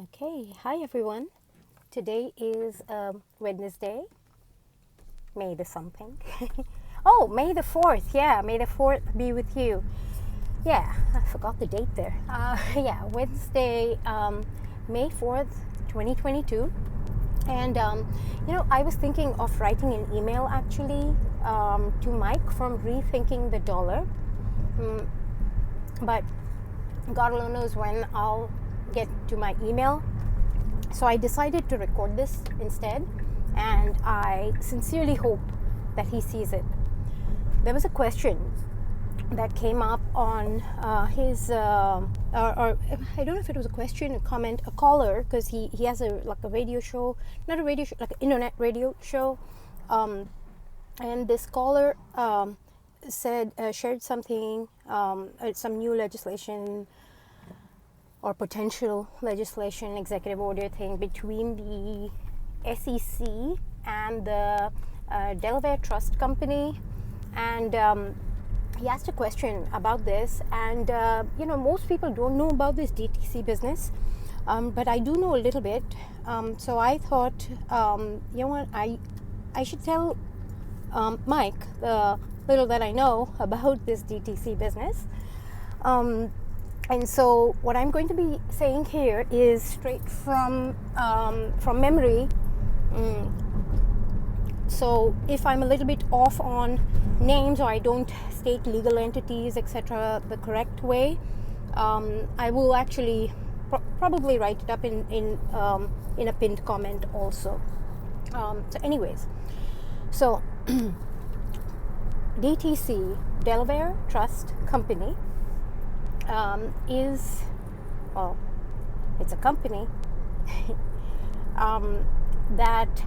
Okay, hi everyone. Today is Wednesday, May the something. Oh, May the 4th. Yeah, May the 4th be with you. Yeah, I forgot the date there. Yeah, Wednesday, May 4th, 2022. And, I was thinking of writing an email actually to Mike from Rethinking the Dollar. But God alone knows when I'll get to my email. So I decided to record this instead, and I sincerely hope that he sees it. There was a question that came up on his, or I don't know if it was a question, a comment, a caller, because he has a radio show, not a radio show, like an internet radio show, and this caller shared something, some new legislation or potential legislation, executive order thing between the SEC and the Delaware Trust Company. And he asked a question about this. And, most people don't know about this DTC business, but I do know a little bit. So I thought, I should tell Mike the little that I know about this DTC business. And so what I'm going to be saying here is straight from memory. So if I'm a little bit off on names or I don't state legal entities, etc., the correct way, I will actually probably write it up in a pinned comment also. So DTC, Delaware Trust Company, it's a company that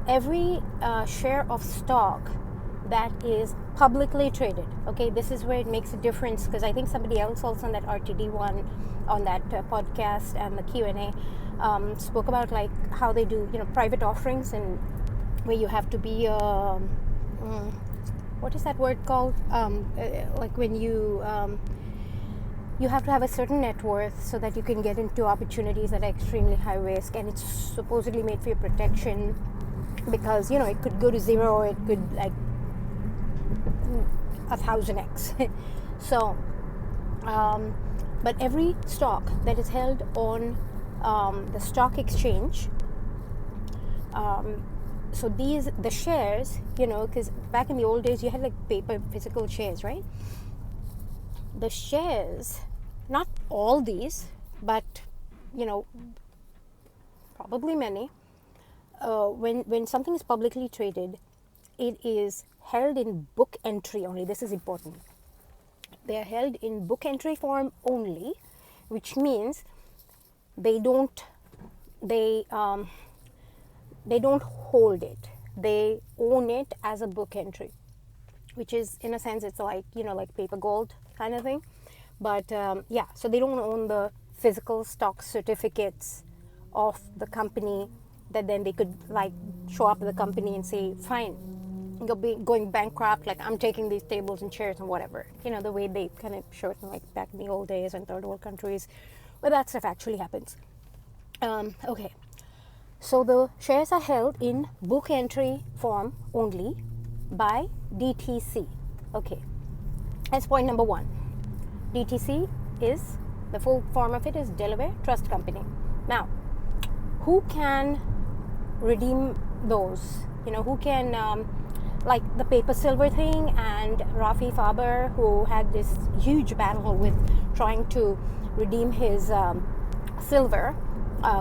every share of stock that is publicly traded. Okay, this is where it makes a difference, because I think somebody else also on that RTD one, on that podcast and the Q&A, spoke about like how they do private offerings, and where you have to be what is that word called? Like when you have to have a certain net worth so that you can get into opportunities that are extremely high risk, and it's supposedly made for your protection, because it could go to zero, or it could like 1000x. So, but every stock that is held on the stock exchange. So the shares, because back in the old days you had like paper physical shares, right? The shares, not all these, but probably many, when something is publicly traded, it is held in book entry only. This is important. They are held in book entry form only, which means they don't hold it. They own it as a book entry, which is, in a sense, it's like like paper gold kind of thing. But so they don't own the physical stock certificates of the company that then they could like show up at the company and say, fine, you'll be going bankrupt, like I'm taking these tables and chairs and whatever, the way they kind of show it like back in the old days in third world countries where that stuff actually happens. Okay, so the shares are held in book entry form only by DTC. Okay, that's point number one. DTC is, the full form of it is Delaware Trust Company. Now, who can redeem those? Who can, like the paper silver thing, and Rafi Faber, who had this huge battle with trying to redeem his silver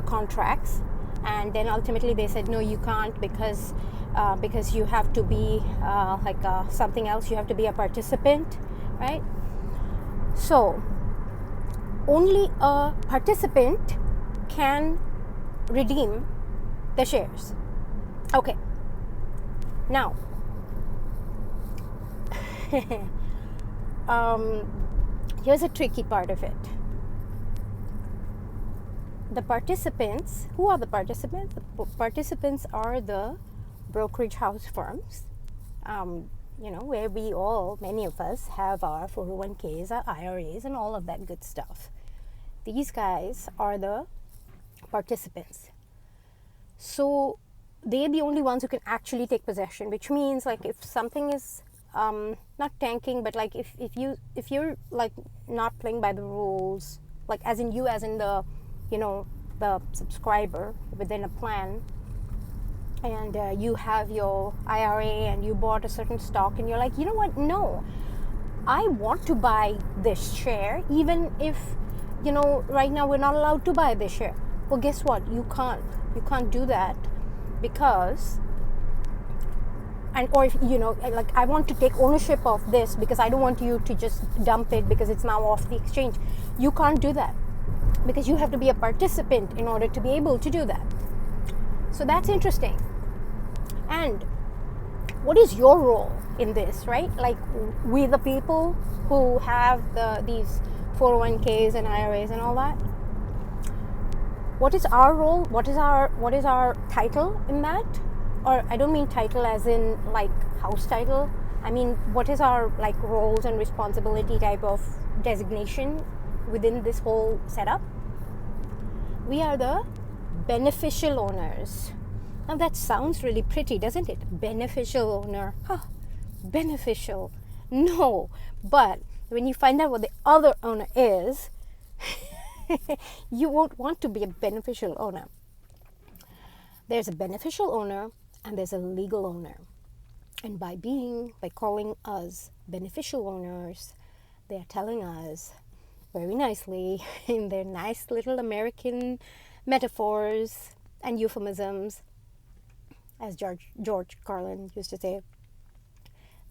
contracts, and then ultimately they said, no, you can't, because you have to be something else. You have to be a participant, right? So only a participant can redeem the shares. Okay. Now, here's a tricky part of it. The participants, who are the participants? The participants are the brokerage house firms, where many of us have our 401ks, our IRAs, and all of that good stuff. These guys are the participants. So they're the only ones who can actually take possession, which means like if something is not tanking, but like if you're like not playing by the rules, like as in the the subscriber within a plan, and you have your IRA and you bought a certain stock and you're like, you know what, no, I want to buy this share, even if right now we're not allowed to buy this share. Well, guess what, you can't do that, because or if like I want to take ownership of this because I don't want you to just dump it because it's now off the exchange. You can't do that, because you have to be a participant in order to be able to do that. So that's interesting. And what is your role in this, right? Like, we the people who have these 401ks and IRAs and all that, what is our role? What is our title in that? Or I don't mean title as in like house title. I mean, what is our like roles and responsibility type of designation within this whole setup? We are the beneficial owners. Now that sounds really pretty, doesn't it? Beneficial owner. Huh. Beneficial. No. But when you find out what the other owner is, you won't want to be a beneficial owner. There's a beneficial owner and there's a legal owner. And by calling us beneficial owners, they're telling us very nicely in their nice little American metaphors and euphemisms, as George Carlin used to say,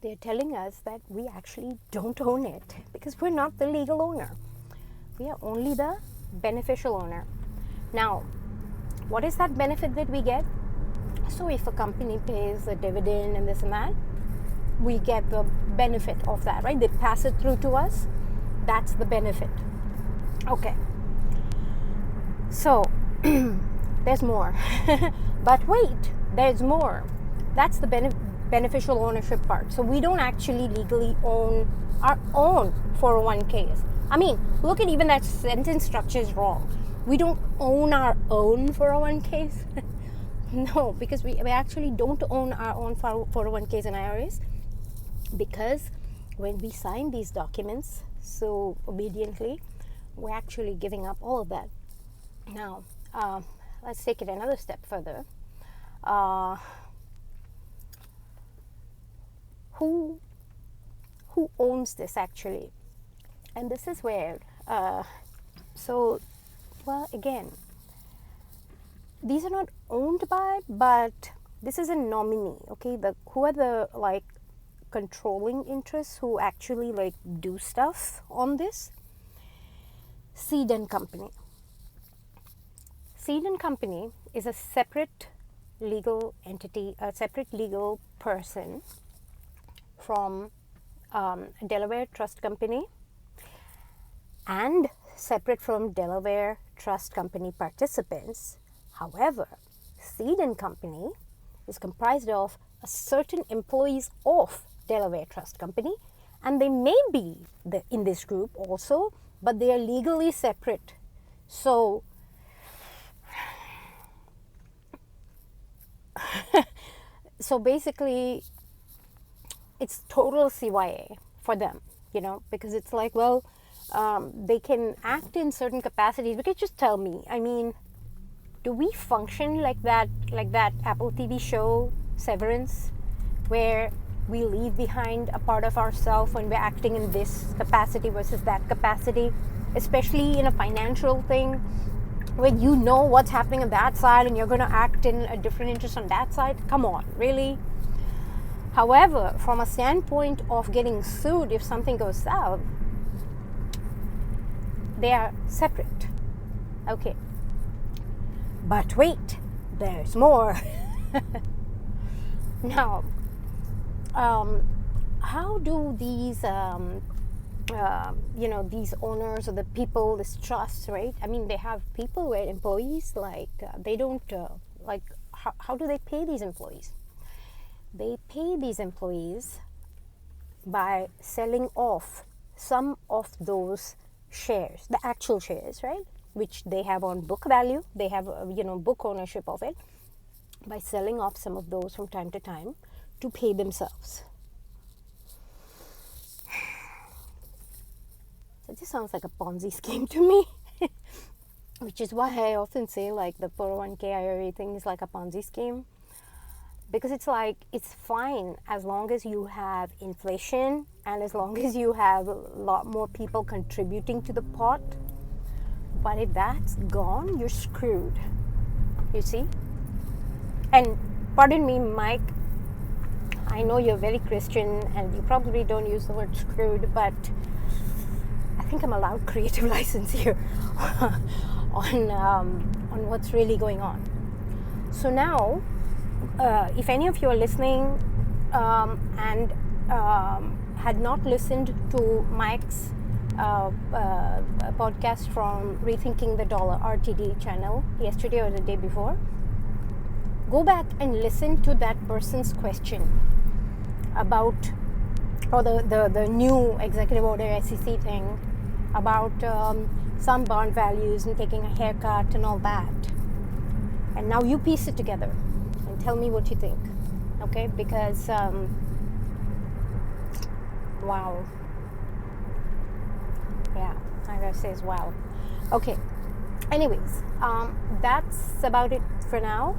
they're telling us that we actually don't own it, because we're not the legal owner. We are only the beneficial owner. Now, what is that benefit that we get? So if a company pays a dividend and this and that, we get the benefit of that, right? They pass it through to us. That's the benefit. Okay. So there's more. But wait, there's more. That's the beneficial ownership part. So we don't actually legally own our own 401ks. I mean, look at even that sentence structure is wrong. We don't own our own 401ks. No, because we actually don't own our own 401ks and IRAs, because when we sign these documents so obediently, we're actually giving up all of that. Now, let's take it another step further. Who owns this actually? And this is where, again, these are not owned by, but this is a nominee, okay? Who are the like controlling interests who actually like do stuff on this? Cede and Company. Cede and Company is a separate legal entity, a separate legal person from Delaware Trust Company, and separate from Delaware Trust Company participants. However, Cede and Company is comprised of a certain employees of Delaware Trust Company, and they may be in this group also, but they are legally separate. So basically, it's total CYA for them, because it's like, well, they can act in certain capacities. But just tell me, I mean, do we function like that Apple TV show Severance, where we leave behind a part of ourselves when we're acting in this capacity versus that capacity, especially in a financial thing where you know what's happening on that side and you're going to act in a different interest on that side? Come on, really? However, from a standpoint of getting sued if something goes south, they are separate. Okay. But wait, there's more. Now, how do these, these owners or the people, this trust, right? I mean, they have people where employees, they don't, how do they pay these employees? They pay these employees by selling off some of those shares, the actual shares, right? Which they have on book value. They have, book ownership of it by selling off some of those from time to time to pay themselves. It just sounds like a Ponzi scheme to me. Which is why I often say like the 401k IRA thing is like a Ponzi scheme. Because it's like, it's fine as long as you have inflation and as long as you have a lot more people contributing to the pot. But if that's gone, you're screwed. You see? And pardon me, Mike, I know you're very Christian and you probably don't use the word screwed, but I think I'm allowed creative license here on what's really going on. So now, if any of you are listening and had not listened to Mike's podcast from Rethinking the Dollar RTD channel yesterday or the day before, go back and listen to that person's question about, or the new executive order SEC thing about some bond values and taking a haircut and all that. And now you piece it together and tell me what you think, okay? Because, wow. Yeah, I gotta say is wow. Okay, anyways, that's about it for now.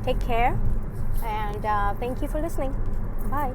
Take care, and thank you for listening. Bye.